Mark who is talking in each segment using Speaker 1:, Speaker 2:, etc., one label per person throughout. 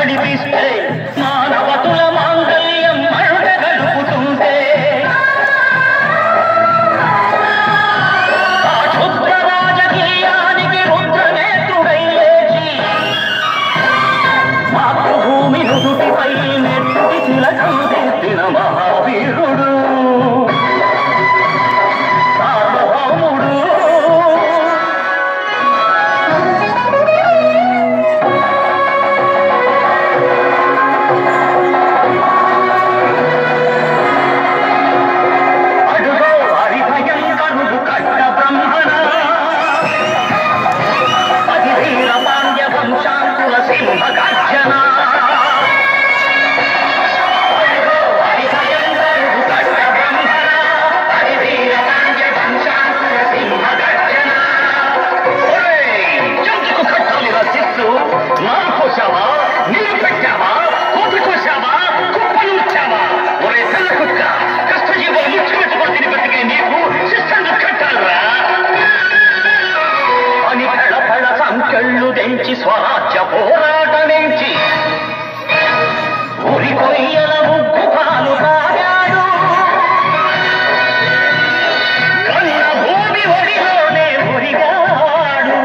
Speaker 1: నడిపిస్తే మానవతుల మాంగళ్యం మంట గడుపుతుంటే ఆ క్షుద్ర రాజకీయానికి రుద్రనేత్రుడై లేచి మాతృభూమి నుదుటిపై నెత్తి తిలకం తెచ్చిన మహావీరుడు స్వరాజ్య పోరాట నుంచి ఊరి కొయ్యల ముగ్గు పాలు తాగాడు కన్న భూమి ఒడిలోనే ఒరిగాడు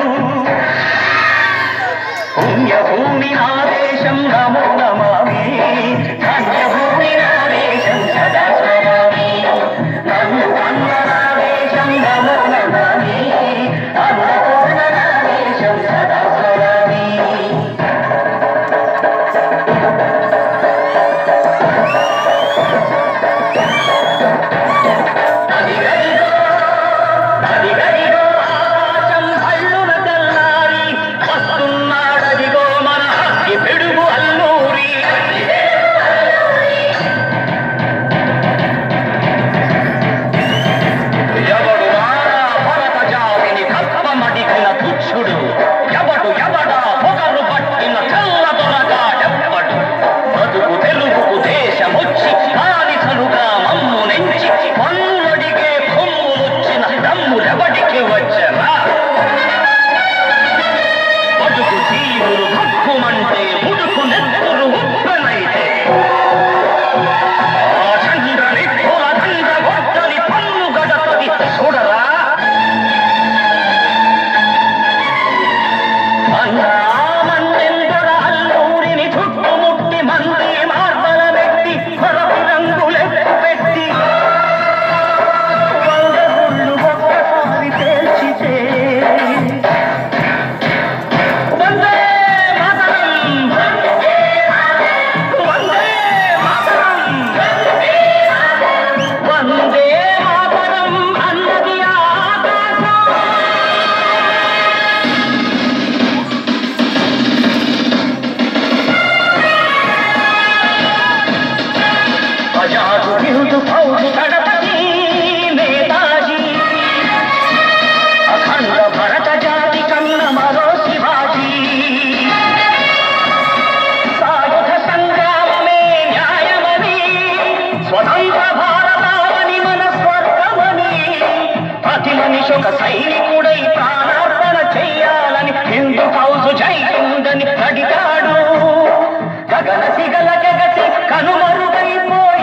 Speaker 1: పుణ్యభూమి నా దేశం నమో నమామి ధన్యభూమి నా దేశం సదా స్మరామి నన్ను కన్న నా దేశం నమో నమామి అన్నపూర్ణ నా దేశం సదా ఒక సైనికుడై ప్రాణార్పణ చెయ్యాలని హిందూ ఫౌజు జైలుందని అడిగాడు గగన సిగల జగతి కనుమరుగైపోయాడు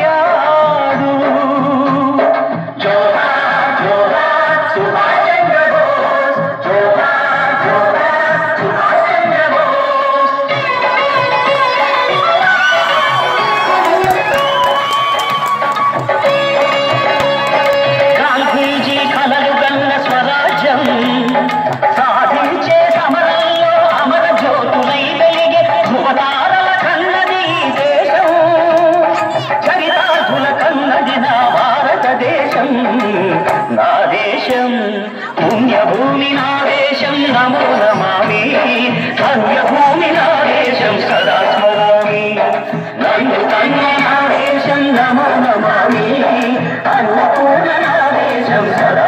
Speaker 1: జోహార్ జోహార్ సుభాష్ చంద్ర బోస్ జోహార్ జోహార్ సుభాష్ చంద్ర బోస్ గాంధీజీ కలలు గన్న స్వరాజ్యం సాధించే సమరంలో అమర జ్యోతులై వెలిగే ధృవతారల కన్నది దేశం చరితార్థుల కన్నది నా భారతదేశం నా దేశం పుణ్యభూమి నా దేశం నమో నమామి ధన్యభూమి నా దేశం సదా స్మరామి నన్ను కన్న నా దేశం నమో నమామి అన్నపూర్ణ నా దేశం సదా